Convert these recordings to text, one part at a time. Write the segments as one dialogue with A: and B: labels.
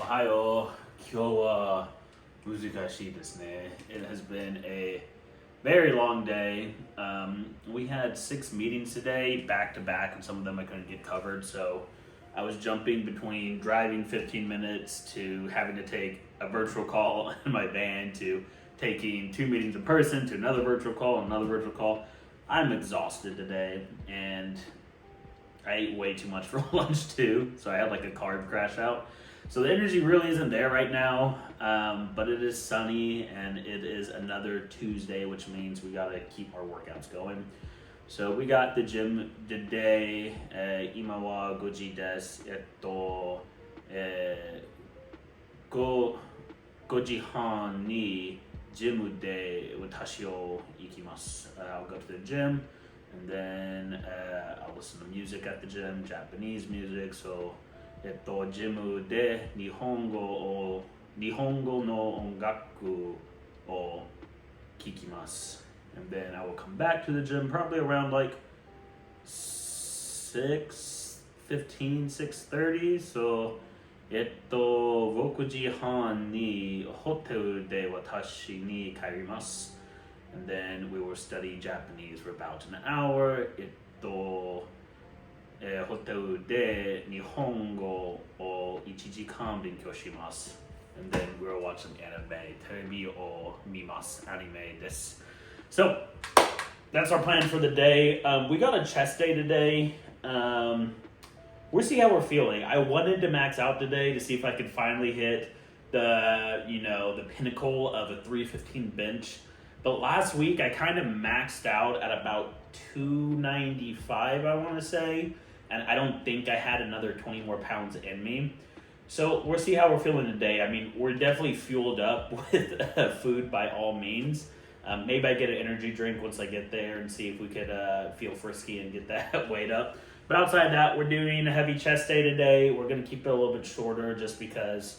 A: Ohio, Kyowa, Muzukashi desu ne. It has been a very long day. We had 6 meetings today, back to back, and some of them I couldn't get covered. So I was jumping between driving 15 minutes to having to take a virtual call in my van to taking 2 meetings in person to another virtual call, another virtual call. I'm exhausted today, and I ate way too much for lunch too, so I had like a carb crash out. So the energy really isn't there right now, but it is sunny and it is another Tuesday, which means we gotta keep our workouts going. So we got the gym today. 今は5時です。5時半にジムで私を行きます。I'll go to the gym and then I'll listen to music at the gym, Japanese music. So ジムで日本語の音楽を聴きます。And then I will come back to the gym probably around like 6:15, 6:30. So 6時半にホテルで私に帰ります。And then we will study Japanese for about an hour. ホテルで日本語を1時間勉強します。And then we'll watch some anime. テレビを見ます。アニメです。So, that's our plan for the day. We got a chest day today. We'll see how we're feeling. I wanted to max out today to see if I could finally hit the pinnacle of a 315 bench. But last week I kind of maxed out at about 295, I want to say. And I don't think I had another 20 more pounds in me. So we'll see how we're feeling today. I mean, we're definitely fueled up with food by all means. Maybe I get an energy drink once I get there and see if we could feel frisky and get that weight up. But outside that, we're doing a heavy chest day today. We're going to keep it a little bit shorter just because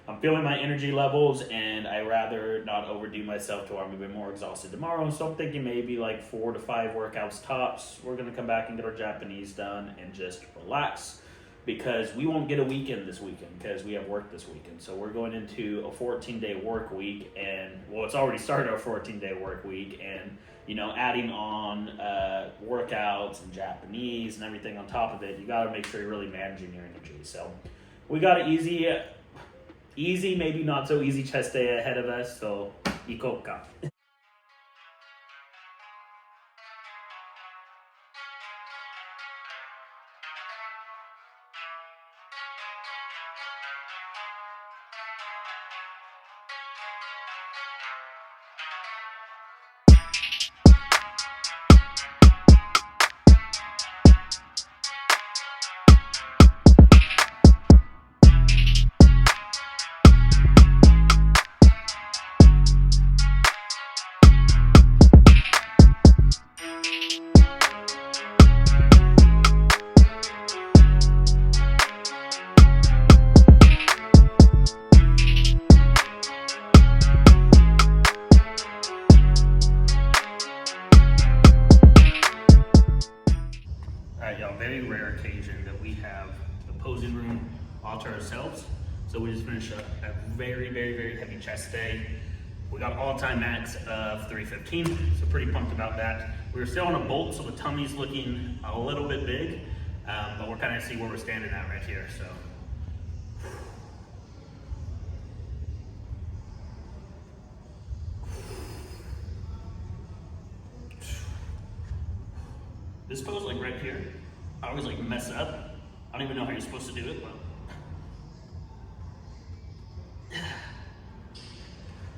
A: I'm feeling my energy levels and I rather not overdo myself to where I'm a bit more exhausted tomorrow. So I'm thinking maybe like 4 to 5 workouts tops. We're going to come back and get our Japanese done and just relax because we won't get a weekend this weekend because we have work this weekend. So we're going into a 14-day work week and, well, it's already started our 14-day work week and, adding on workouts and Japanese and everything on top of it, you got to make sure you're really managing your energy. So we got an easy, maybe not so easy chest day ahead of us, so 行こうか。Very rare occasion that we have the posing room all to ourselves. So we just finished a very, very, very heavy chest day. We got all-time max of 315, so pretty pumped about that. We were still on a bolt, so the tummy's looking a little bit big, but we're kind of see where we're standing at right here. So. This pose, like right here, I always like mess up. I don't even know how you're supposed to do it, but.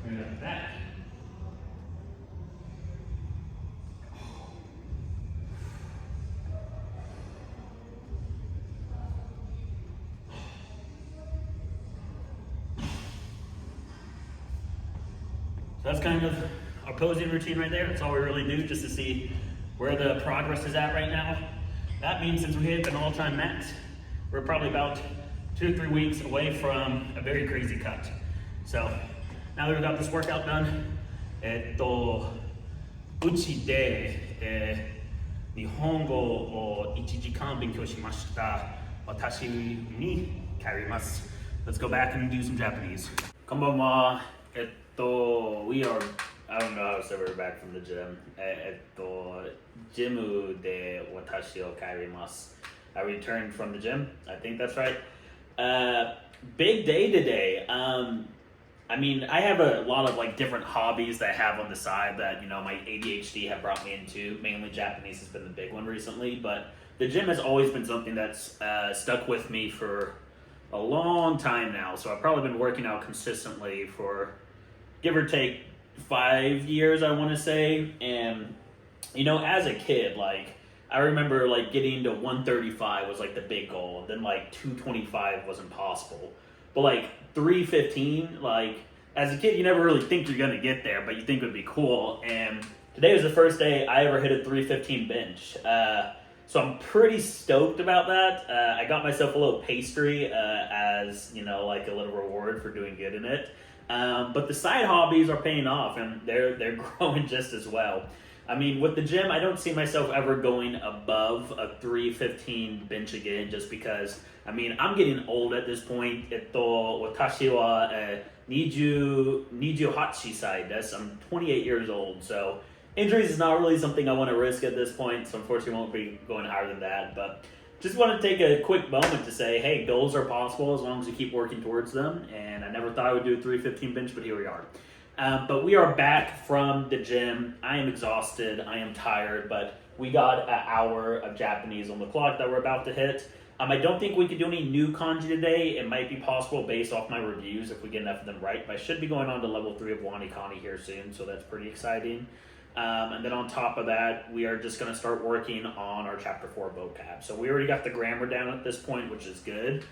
A: Like that. So that's kind of our posing routine right there. That's all we really do just to see where the progress is at right now. That means since we hit an all-time max, we're probably about 2 to 3 weeks away from a very crazy cut. So now that we've got this workout done, うちで、日本語を1時間勉強しました。私に帰ります。let's go back and do some Japanese. Konbanwa. We are, I don't know how to say we're back from the gym. ジムで私を帰ります. I returned from the gym. I think that's right. Big day today. I mean, I have a lot of like different hobbies that I have on the side that, you know, my ADHD have brought me into. Mainly Japanese has been the big one recently, but the gym has always been something that's stuck with me for a long time now. So I've probably been working out consistently for give or take 5 years, I want to say. And, you know, as a kid, like, I remember like getting to 135 was like the big goal. And then like 225 was impossible. But like 315, like as a kid, you never really think you're going to get there, but you think it would be cool. And today was the first day I ever hit a 315 bench. So I'm pretty stoked about that. I got myself a little pastry as, you know, like a little reward for doing good in it. But the side hobbies are paying off, and they're growing just as well. I mean, with the gym, I don't see myself ever going above a 315 bench again, just because, I mean, I'm getting old at this point. 私は28歳です. I'm 28 years old, so injuries is not really something I want to risk at this point, so unfortunately I won't be going higher than that. But just want to take a quick moment to say, hey, goals are possible as long as you keep working towards them. And I never thought I would do a 315 bench, but here we are. But we are back from the gym. I am exhausted. I am tired, but we got an hour of Japanese on the clock that we're about to hit. I don't think we could do any new kanji today. It might be possible based off my reviews if we get enough of them right. But I should be going on to level 3 of Wanikani here soon, so that's pretty exciting. And then on top of that, we are just going to start working on our Chapter 4 vocab. So we already got the grammar down at this point, which is good.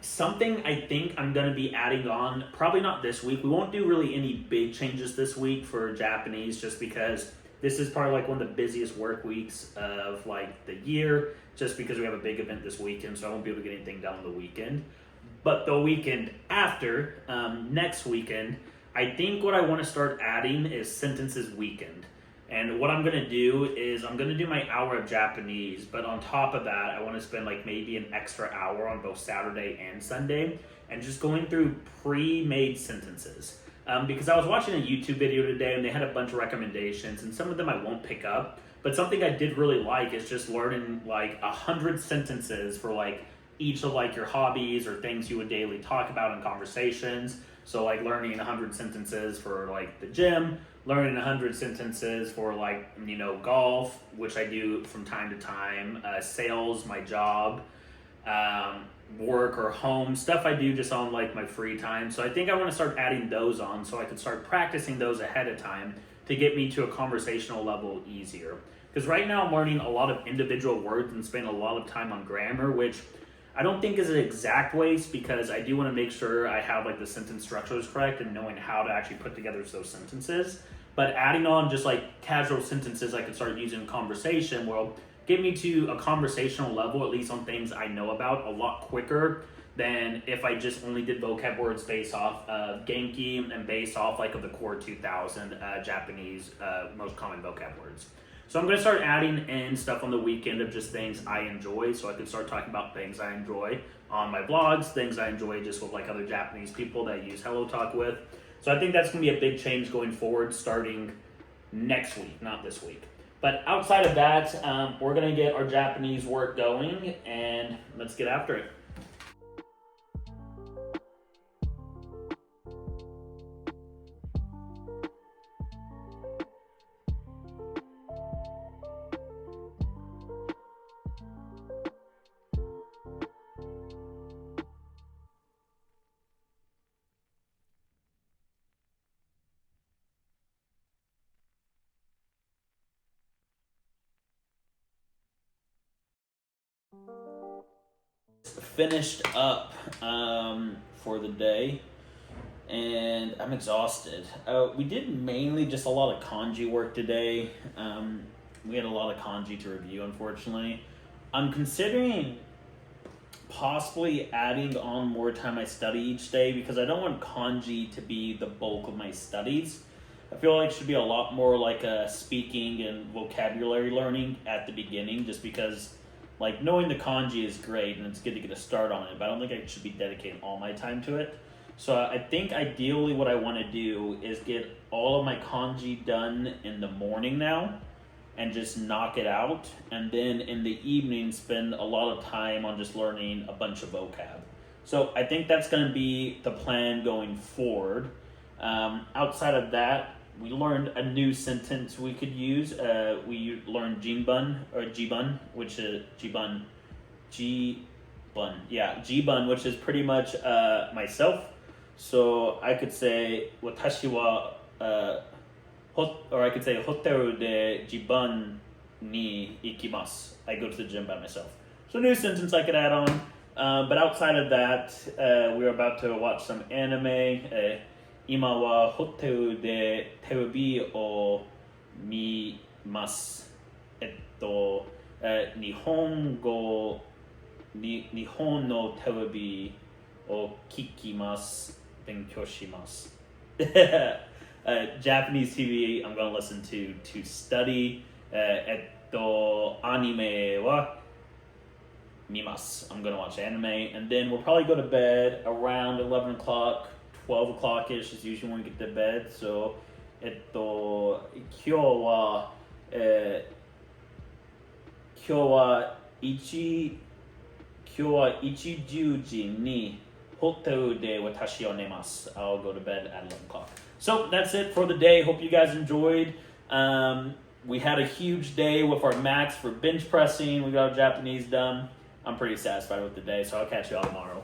A: Something I think I'm going to be adding on, probably not this week. We won't do really any big changes this week for Japanese, just because this is probably like one of the busiest work weeks of like the year, just because we have a big event this weekend, so I won't be able to get anything done on the weekend. But the weekend after, next weekend, I think what I want to start adding is sentences weekend. And what I'm going to do is I'm going to do my hour of Japanese, but on top of that, I want to spend like maybe an extra hour on both Saturday and Sunday and just going through pre-made sentences. Because I was watching a YouTube video today and they had a bunch of recommendations, and some of them I won't pick up, but something I did really like is just learning like 100 sentences for like each of like your hobbies or things you would daily talk about in conversations. So like learning 100 sentences for like the gym, learning 100 sentences for like, you know, golf, which I do from time to time, sales, my job, work or home, stuff I do just on like my free time. So I think I want to start adding those on so I can start practicing those ahead of time to get me to a conversational level easier. Because right now I'm learning a lot of individual words and spending a lot of time on grammar, which I don't think is an exact waste, because I do want to make sure I have like the sentence structures correct and knowing how to actually put together those sentences. But adding on just like casual sentences I could start using in conversation will get me to a conversational level, at least on things I know about, a lot quicker than if I just only did vocab words based off of Genki and based off like of the core 2000 Japanese most common vocab words. So I'm going to start adding in stuff on the weekend of just things I enjoy, so I can start talking about things I enjoy on my vlogs, things I enjoy just with like other Japanese people that I use HelloTalk with. So I think that's going to be a big change going forward starting next week, not this week. But outside of that, we're going to get our Japanese work going, and let's get after it. Finished up for the day, and I'm exhausted. We did mainly just a lot of kanji work today. We had a lot of kanji to review, unfortunately. I'm considering possibly adding on more time I study each day, because I don't want kanji to be the bulk of my studies. I feel like it should be a lot more like a speaking and vocabulary learning at the beginning, just because like knowing the kanji is great and it's good to get a start on it, but I don't think I should be dedicating all my time to it. So I think ideally what I want to do is get all of my kanji done in the morning now and just knock it out, and then in the evening spend a lot of time on just learning a bunch of vocab. So I think that's going to be the plan going forward. Outside of that, we learned a new sentence we could use. We learned jinbun or jibun, which is jibun, yeah, jibun, which is pretty much myself. So I could say watashi wa, or I could say hoteru de jibun ni ikimasu. I go to the gym by myself. So new sentence I could add on. But outside of that, we're about to watch some anime. 今はホテルでテレビを見ます。日本のテレビを聞きます。勉強します。Japanese TV I'm going to listen to study. アニメは見ます。I'm going to watch anime, and then we'll probably go to bed around 11 o'clock, 12 o'clock-ish is usually when we get to bed. So, 今日は1時にホテルで私を寝ます。I'll go to bed at 11 o'clock. So that's it for the day. Hope you guys enjoyed. We had a huge day with our max for bench pressing. We got our Japanese done. I'm pretty satisfied with the day, so I'll catch you all tomorrow.